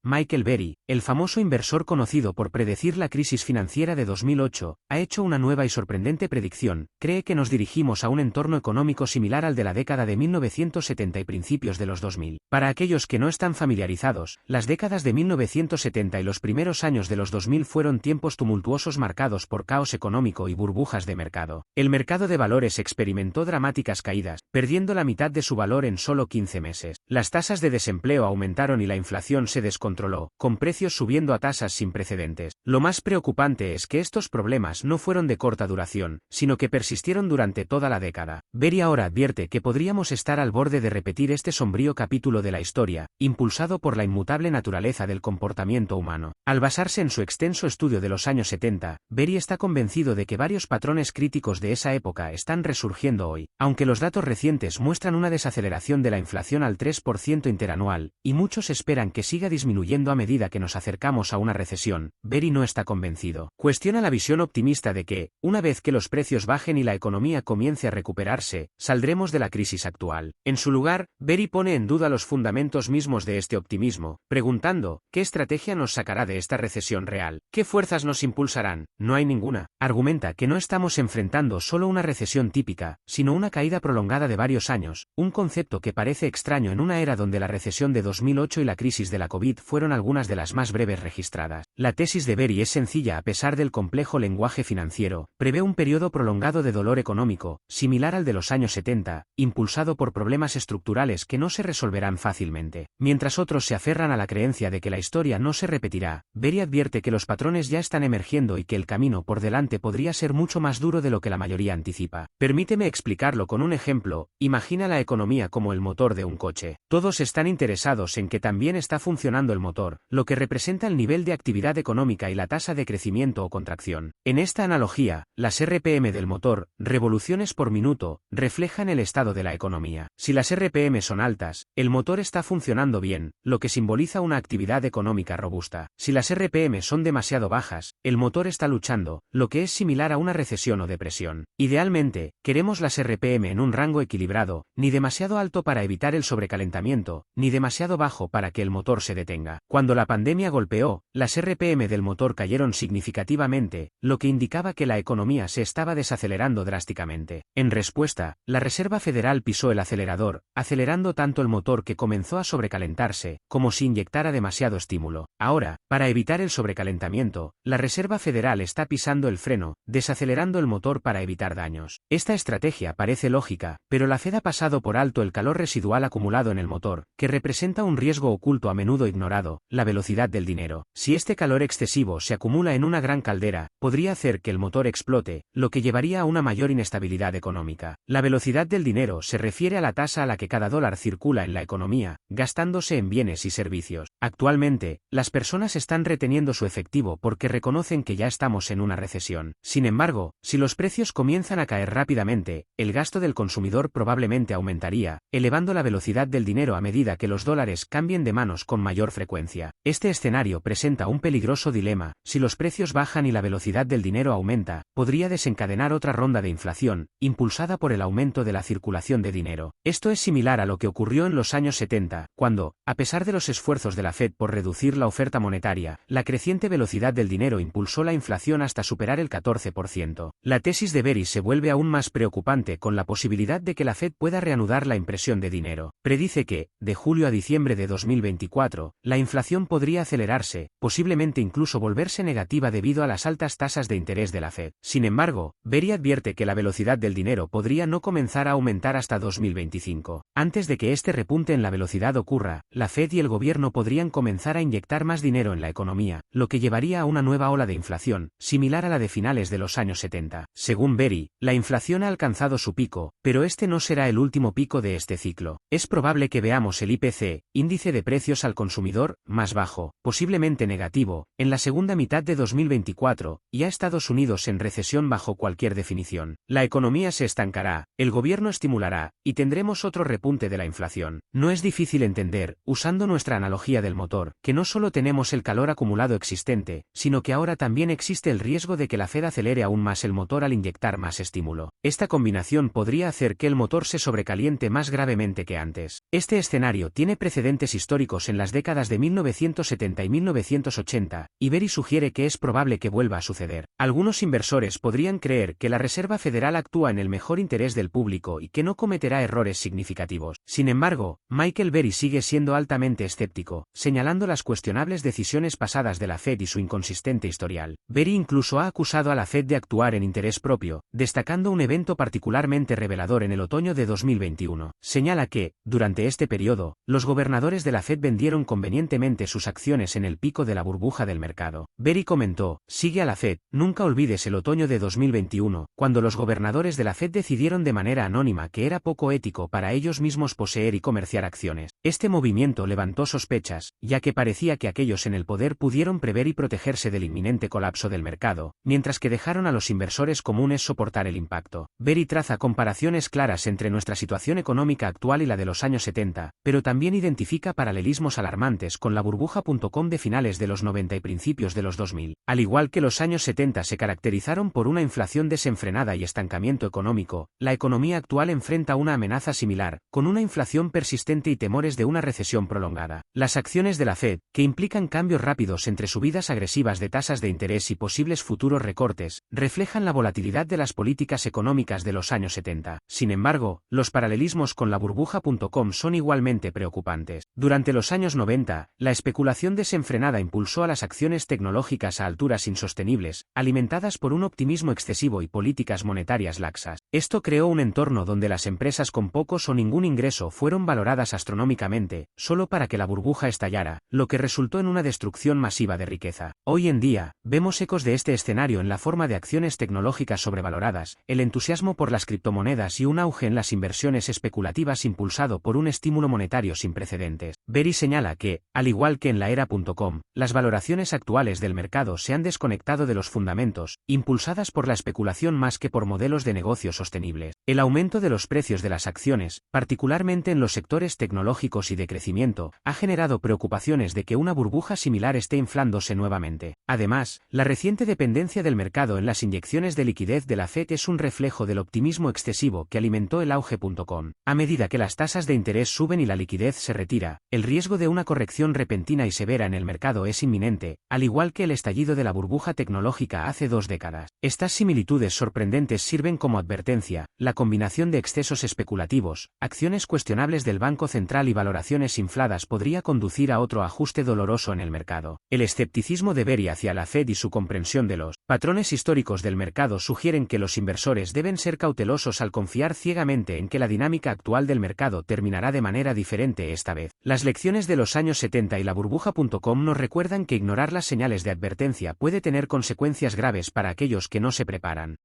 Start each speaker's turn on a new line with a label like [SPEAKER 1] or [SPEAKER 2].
[SPEAKER 1] Michael Burry, el famoso inversor conocido por predecir la crisis financiera de 2008, ha hecho una nueva y sorprendente predicción. Cree que nos dirigimos a un entorno económico similar al de la década de 1970 y principios de los 2000. Para aquellos que no están familiarizados, las décadas de 1970 y los primeros años de los 2000 fueron tiempos tumultuosos marcados por caos económico y burbujas de mercado. El mercado de valores experimentó dramáticas caídas, perdiendo la mitad de su valor en solo 15 meses. Las tasas de desempleo aumentaron y la inflación se descontroló, con precios subiendo a tasas sin precedentes. Lo más preocupante es que estos problemas no fueron de corta duración, sino que persistieron durante toda la década. Burry ahora advierte que podríamos estar al borde de repetir este sombrío capítulo de la historia, impulsado por la inmutable naturaleza del comportamiento humano. Al basarse en su extenso estudio de los años 70, Burry está convencido de que varios patrones críticos de esa época están resurgiendo hoy. Aunque los datos recientes muestran una desaceleración de la inflación al 3% interanual, y muchos esperan que siga disminuyendo a medida que nos acercamos a una recesión, Burry no está convencido. Cuestiona la visión optimista de que, una vez que los precios bajen y la economía comience a recuperarse, saldremos de la crisis actual. En su lugar, Burry pone en duda los fundamentos mismos de este optimismo, preguntando, ¿qué estrategia nos sacará de esta recesión real? ¿Qué fuerzas nos impulsarán? No hay ninguna. Argumenta que no estamos enfrentando solo una recesión típica, sino una caída prolongada de varios años, un concepto que parece extraño en una era donde la recesión de 2008 y la crisis de la COVID fueron algunas de las más breves registradas. La tesis de Burry es sencilla a pesar del complejo lenguaje financiero, prevé un periodo prolongado de dolor económico, similar al de los años 70, impulsado por problemas estructurales que no se resolverán fácilmente. Mientras otros se aferran a la creencia de que la historia no se repetirá, Burry advierte que los patrones ya están emergiendo y que el camino por delante podría ser mucho más duro de lo que la mayoría anticipa. Permíteme explicarlo con un ejemplo. Imagina la economía como el motor de un coche. Todos están interesados en que también está funcionando el motor, lo que representa el nivel de actividad económica y la tasa de crecimiento o contracción. En esta analogía, las RPM del motor, revoluciones por minuto, reflejan el estado de la economía. Si las RPM son altas, el motor está funcionando bien, lo que simboliza una actividad económica robusta. Si las RPM son demasiado bajas, el motor está luchando, lo que es similar a una recesión o depresión. Idealmente, queremos las RPM en un rango equilibrado, ni demasiado alto para evitar el sobrecalentamiento, ni demasiado bajo para que el motor se detenga. Cuando la pandemia golpeó, las RPM del motor cayeron significativamente, lo que indicaba que la economía se estaba desacelerando drásticamente. En respuesta, la Reserva Federal pisó el acelerador, acelerando tanto el motor que comenzó a sobrecalentarse, como si inyectara demasiado estímulo. Ahora, para evitar el sobrecalentamiento, la Reserva Federal está pisando el freno, desacelerando el motor para evitar daños. Esta estrategia parece lógica, pero la Fed ha pasado por alto el calor residual acumulado en el motor, que representa un riesgo oculto a menudo ignorado, la velocidad del dinero. Si este calor excesivo se acumula en una gran caldera, podría hacer que el motor explote, lo que llevaría a una mayor inestabilidad económica. La velocidad del dinero se refiere a la tasa a la que cada dólar circula en la economía, gastándose en bienes y servicios. Actualmente, las personas están reteniendo su efectivo porque reconocen que ya estamos en una recesión. Sin embargo, si los precios comienzan a caer rápidamente, el gasto del consumidor probablemente aumentaría, elevando la velocidad del dinero a medida que los dólares cambien de manos con mayor frecuencia. Este escenario presenta un peligroso dilema. Si los precios bajan y la velocidad del dinero aumenta, podría desencadenar otra ronda de inflación, impulsada por el aumento de la circulación de dinero. Esto es similar a lo que ocurrió en los años 70, cuando, a pesar de los esfuerzos de la Fed por reducir la oferta monetaria, la creciente velocidad del dinero impulsó la inflación hasta superar el 14%. La tesis de Burry se vuelve aún más preocupante con la posibilidad de que la Fed pueda reanudar la impresión de dinero. Predice que, de julio a diciembre de 2024, la inflación podría acelerarse, posiblemente incluso volverse negativa debido a las altas tasas de interés de la Fed. Sin embargo, Burry advierte que la velocidad del dinero podría no comenzar a aumentar hasta 2025. Antes de que este repunte en la velocidad ocurra, la Fed y el gobierno podrían comenzar a inyectar más dinero en la economía, lo que llevaría a una nueva ola de inflación, similar a la de finales de los años 70. Según Burry, la inflación ha alcanzado su pico, pero este no será el último pico de este ciclo. Es probable que veamos el IPC, índice de precios al consumidor, más bajo, posiblemente negativo, en la segunda mitad de 2024, y a Estados Unidos en recesión bajo cualquier definición. La economía se estancará, el gobierno estimulará, y tendremos otro repunte de la inflación. No es difícil entender, usando nuestra analogía del motor, que no solo tenemos el calor acumulado existente, sino que ahora también existe el riesgo de que la Fed acelere aún más el motor al inyectar más estímulo. Esta combinación podría hacer que el motor se sobrecaliente más gravemente que antes. Este escenario tiene precedentes históricos en las décadas de 1970 y 1980, y Berry sugiere que es probable que vuelva a suceder. Algunos inversores podrían creer que la Reserva Federal actúa en el mejor interés del público y que no cometerá errores significativos. Sin embargo, Michael Berry sigue siendo altamente escéptico, señalando las cuestionables decisiones pasadas de la Fed y su inconsistente historial. Berry incluso ha acusado a la Fed de actuar en interés propio, destacando un evento particularmente revelador en el otoño de 2021. Señala que, durante este periodo, los gobernadores de la Fed vendieron convenientemente sus acciones en el pico de la burbuja del mercado. Berry comentó: sigue a la Fed, nunca olvides el otoño de 2021, cuando los gobernadores de la Fed decidieron de manera anónima que era poco ético para ellos mismos poseer y comerciar acciones. Este movimiento levantó sospechas, ya que parecía que aquellos en el poder pudieron prever y protegerse del inminente colapso del mercado, mientras que dejaron a los inversores comunes soportar el impacto. Berry traza comparaciones claras entre nuestra situación económica actual y la de los años 70, pero también identifica paralelismos alarmantes con la burbuja.com de finales de los 90 y principios de los 2000. Al igual que los años 70 se caracterizaron por una inflación desenfrenada y estancamiento económico, la economía actual enfrenta una amenaza similar, con una inflación persistente y temores de una recesión prolongada. Las acciones de la Fed, que implican cambios rápidos entre subidas agresivas de tasas de interés y posibles futuros recortes, reflejan la volatilidad de las políticas económicas de los años 70. Sin embargo, los paralelismos con la burbuja.com son igualmente preocupantes. Durante los años 90, la especulación desenfrenada impulsó a las acciones tecnológicas a alturas insostenibles, alimentadas por un optimismo excesivo y políticas monetarias laxas. Esto creó un entorno donde las empresas con pocos o ningún ingreso fueron valoradas astronómicamente, solo para que la burbuja estallara, lo que resultó en una destrucción masiva de riqueza. Hoy en día, vemos ecos de este escenario en la forma de acciones tecnológicas sobrevaloradas, el entusiasmo por las criptomonedas y un auge en las inversiones especulativas impulsado por un estímulo monetario sin precedentes. Berry señala que, al igual que en la era.com, las valoraciones actuales del mercado se han desconectado de los fundamentos, impulsadas por la especulación más que por modelos de negocio sostenibles. El aumento de los precios de las acciones, particularmente en los sectores tecnológicos y de crecimiento, ha generado preocupaciones de que una burbuja similar esté inflándose nuevamente. Además, la reciente dependencia del mercado en las inyecciones de liquidez de la Fed es un reflejo del optimismo excesivo que alimentó el auge.com. A medida que las tasas de interés suben y la liquidez se retira, el riesgo de una corrección repentina y severa en el mercado es inminente, al igual que el estallido de la burbuja tecnológica hace 2 décadas. Estas similitudes sorprendentes sirven como advertencia: la combinación de excesos especulativos, acciones cuestionables del Banco Central y valoraciones infladas podría conducir a otro ajuste doloroso en el mercado. El escepticismo de Berry hacia la Fed y su comprensión de los patrones históricos del mercado sugieren que los inversores deben ser cautelosos al confiar ciegamente en que la dinámica actual del mercado terminará de manera diferente esta vez. Las lecciones de los años 70 y la burbuja.com nos recuerdan que ignorar las señales de advertencia puede tener consecuencias graves para aquellos que no se preparan.